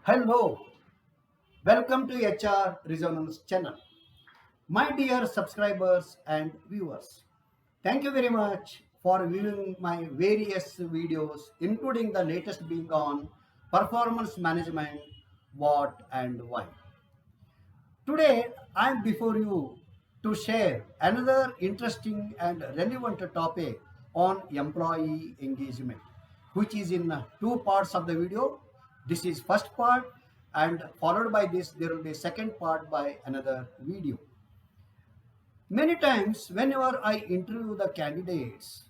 Hello, welcome to HR Resonance channel. My dear subscribers and viewers, thank you very much for viewing my various videos, including the latest being on performance management, what and why. Today, I am before you to share another interesting and relevant topic on employee engagement, which is in two parts of the video. This is first part, and followed by this, there will be second part by another video. Many times, whenever I interview the candidates,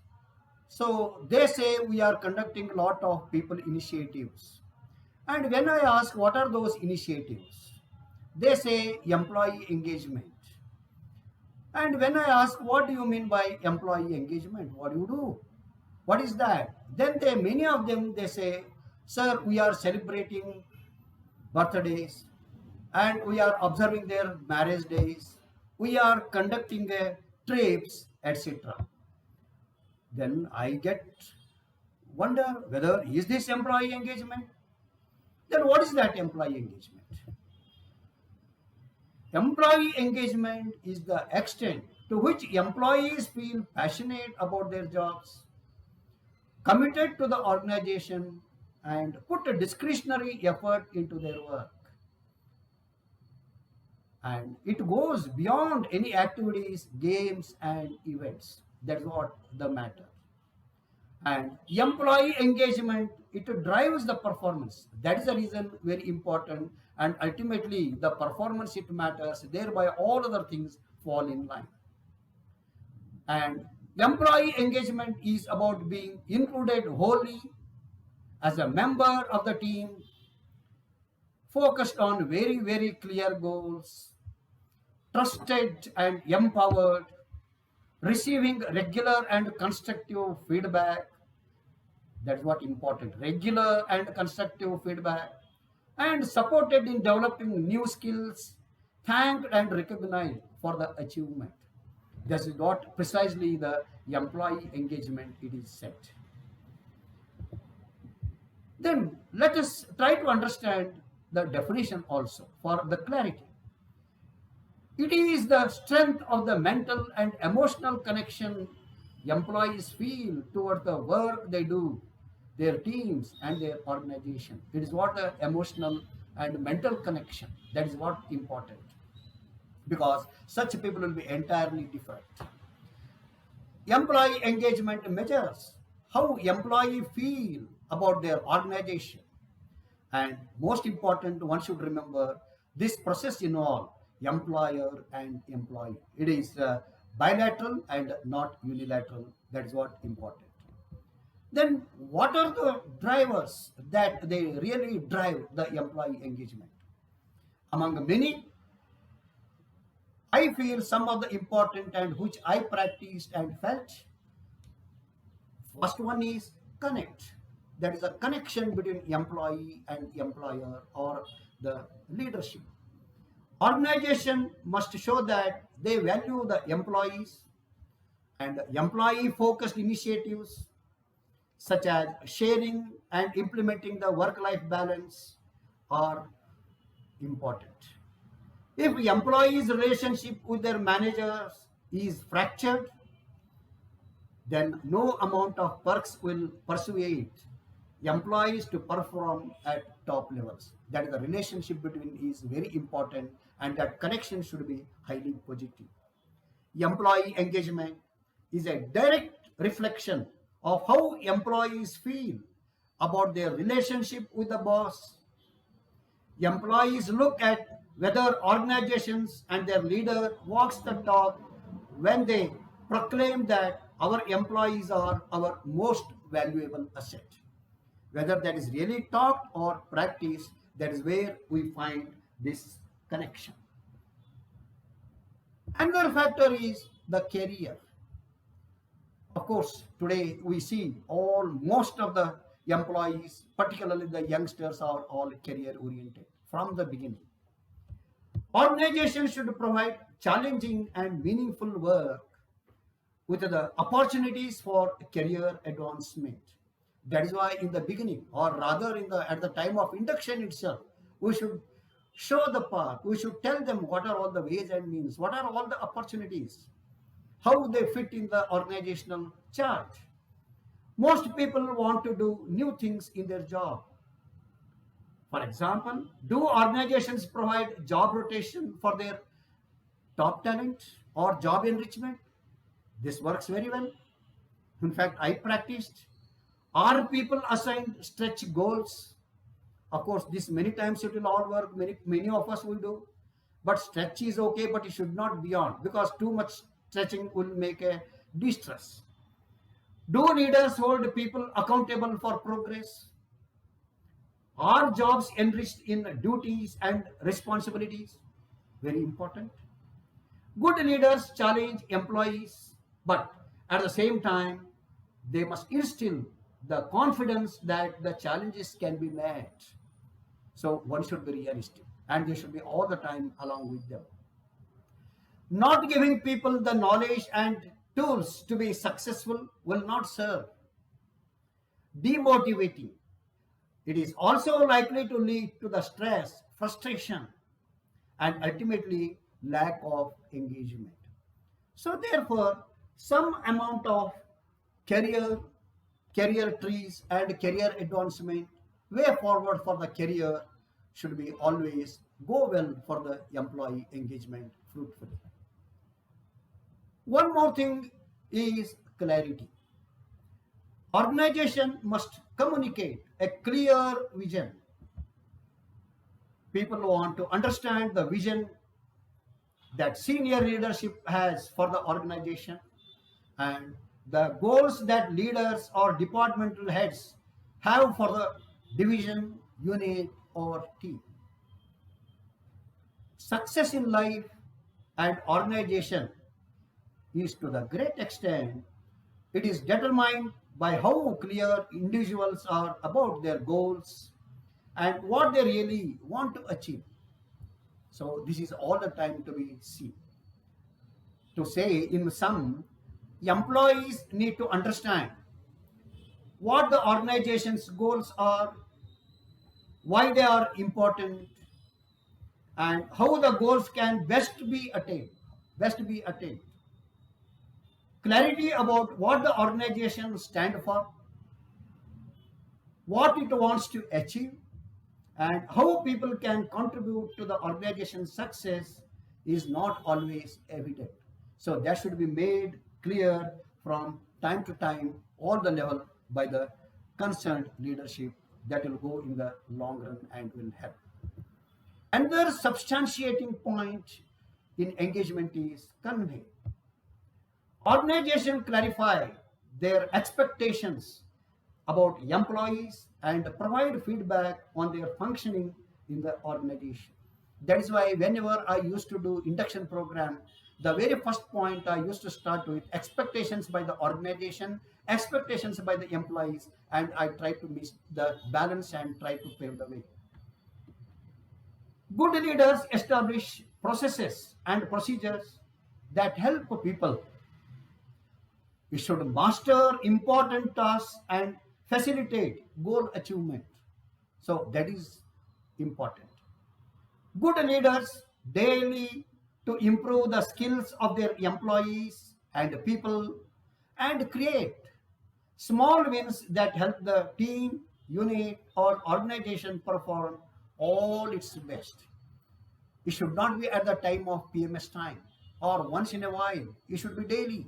so they say we are conducting a lot of people initiatives. And when I ask what are those initiatives, they say employee engagement. And when I ask what do you mean by employee engagement, what do you do? What is that? Then many of them they say, sir, we are celebrating birthdays and we are observing their marriage days. We are conducting trips, etc. Then I get wonder whether is this employee engagement? Then what is that employee engagement? Employee engagement is the extent to which employees feel passionate about their jobs, committed to the organization, and put a discretionary effort into their work. And it goes beyond any activities, games, and events. That's what the matter. And employee engagement, it drives the performance. That is the reason very important. And ultimately, the performance it matters. Thereby, all other things fall in line. And employee engagement is about being included wholly as a member of the team, focused on very clear goals, trusted and empowered, receiving regular and constructive feedback. That's what important. Regular and constructive feedback, and supported in developing new skills, thanked and recognized for the achievement. This is what precisely the employee engagement it is set. Then let us try to understand the definition also for the clarity. It is the strength of the mental and emotional connection employees feel toward the work they do, their teams and their organization. It is what the emotional and mental connection. That is what important. Because such people will be entirely different. Employee engagement measures how employee feel about their organization. And most important, one should remember this process involves employer and employee. It is bilateral and not unilateral. That is what important. Then what are the drivers that they really drive the employee engagement? Among many, I feel some of the important and which I practiced and felt. First one is connect. That is a connection between employee and employer or the leadership. Organization must show that they value the employees, and employee focused initiatives such as sharing and implementing the work-life balance are important. If employees' relationship with their managers is fractured, then no amount of perks will persuade employees to perform at top levels. That is the relationship between is very important, and that connection should be highly positive. Employee engagement is a direct reflection of how employees feel about their relationship with the boss. Employees look at whether organizations and their leader walks the talk when they proclaim that our employees are our most valuable asset. Whether that is really talked or practiced, that is where we find this connection. Another factor is the career. Of course, today we see most of the employees, particularly the youngsters, are all career oriented from the beginning. Organizations should provide challenging and meaningful work with the opportunities for career advancement. That is why in the beginning, or rather at the time of induction itself, We should show the path. We should tell them what are all the ways and means, what are all the opportunities, how they fit in the organizational chart. Most people want to do new things in their job. For example, do organizations provide job rotation for their top talent or job enrichment? This works very well. In fact, I practiced. Are people assigned stretch goals? Of course, this many times it will all work. Many of us will do. But stretch is okay, but it should not beyond, because too much stretching will make a distress. Do leaders hold people accountable for progress? Are jobs enriched in duties and responsibilities? Very important. Good leaders challenge employees, but at the same time, they must instill the confidence that the challenges can be met. So one should be realistic, and they should be all the time along with them. Not giving people the knowledge and tools to be successful will not serve. Demotivating. It is also likely to lead to the stress, frustration, and ultimately lack of engagement. So therefore, some amount of career, career trees and career advancement, way forward for the career should be always go well for the employee engagement fruitfully. One more thing is clarity. Organization must communicate a clear vision. People want to understand the vision that senior leadership has for the organization and the goals that leaders or departmental heads have for the division, unit, or team. Success in life and organization is to the great extent it is determined by how clear individuals are about their goals and what they really want to achieve. So this is all the time to be seen. To say in sum, employees need to understand what the organization's goals are, why they are important, and how the goals can best be attained. Clarity about what the organization stands for, what it wants to achieve, and how people can contribute to the organization's success is not always evident. So that should be made clear from time to time, all the level by the concerned leadership. That will go in the long run and will help. Another substantiating point in engagement is convey. Organization clarify their expectations about employees and provide feedback on their functioning in the organization. That is why whenever I used to do induction program, the very first point I used to start with expectations by the organization, expectations by the employees, and I try to mix the balance and try to pave the way. Good leaders establish processes and procedures that help people. We should master important tasks and facilitate goal achievement. So that is important. Good leaders daily to improve the skills of their employees and people and create small wins that help the team, unit, or organization perform all its best. It should not be at the time of PMS time or once in a while. It should be daily.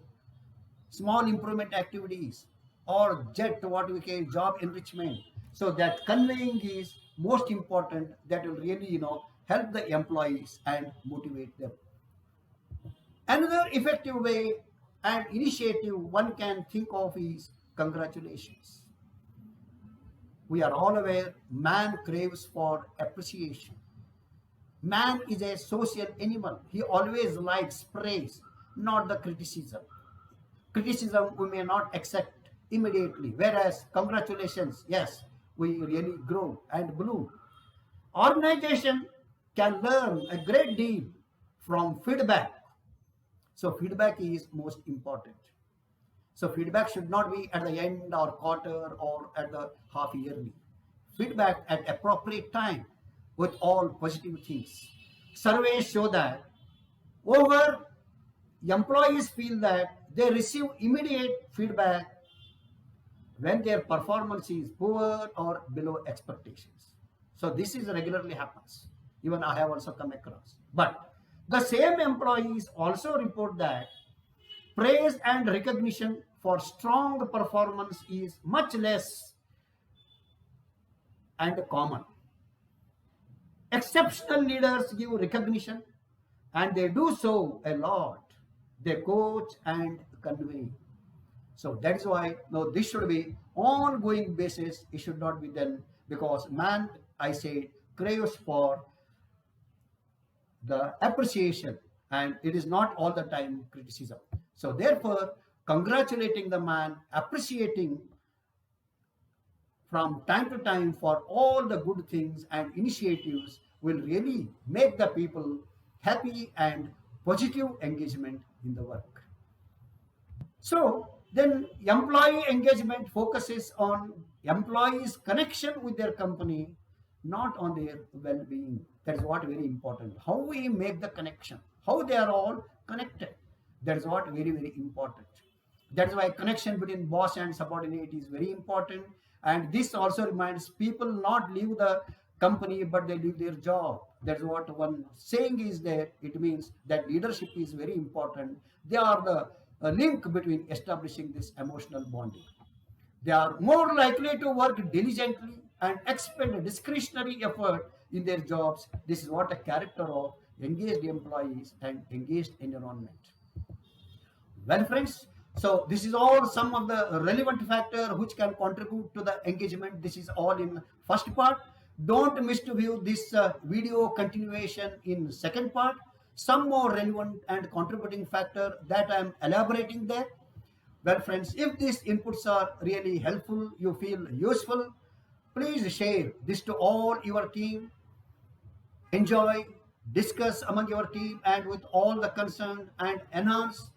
Small improvement activities or jet what we call job enrichment. So that conveying is most important. That will really help the employees and motivate them. Another effective way and initiative one can think of is congratulations. We are all aware man craves for appreciation. Man is a social animal. He always likes praise, not the criticism. Criticism we may not accept immediately, whereas congratulations, yes, we really grow and bloom. Organization can learn a great deal from feedback. So feedback is most important. So feedback should not be at the end or quarter or at the half yearly. Feedback at appropriate time with all positive things. Surveys show that over employees feel that they receive immediate feedback when their performance is poor or below expectations. So this is regularly happens. Even I have also come across. But the same employees also report that praise and recognition for strong performance is much less and common. Exceptional leaders give recognition and they do so a lot. They coach and convey. So that is why now this should be ongoing basis. It should not be done because man, I say, craves for the appreciation and it is not all the time criticism. So therefore, congratulating the man, appreciating from time to time for all the good things and initiatives will really make the people happy and positive engagement in the work. So then employee engagement focuses on employees' connection with their company, not on their well-being. That is what very important. How we make the connection, how they are all connected. That is what very, very important. That is why connection between boss and subordinate is very important. And this also reminds people not leave the company, but they leave their job. That's what one saying is there. It means that leadership is very important. They are the link between establishing this emotional bonding. They are more likely to work diligently and expend discretionary effort in their jobs. This is what a character of engaged employees and engaged environment. Well, friends, so this is all some of the relevant factor which can contribute to the engagement. This is all in first part. Don't miss to view this video continuation in second part. Some more relevant and contributing factor that I am elaborating there. Well, friends, if these inputs are really helpful, you feel useful, please share this to all your team. Enjoy, discuss among your team and with all the concerned and enhance.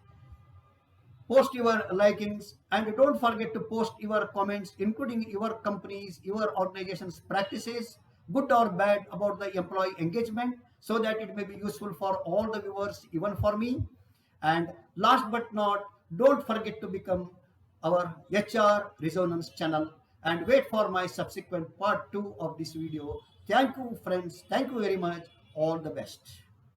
Post your likings and don't forget to post your comments, including your company's, your organization's practices, good or bad, about the employee engagement, so that it may be useful for all the viewers, even for me. And last but not, don't forget to become our HR Resonance channel and wait for my subsequent part 2 of this video. Thank you, friends. Thank you very much. All the best.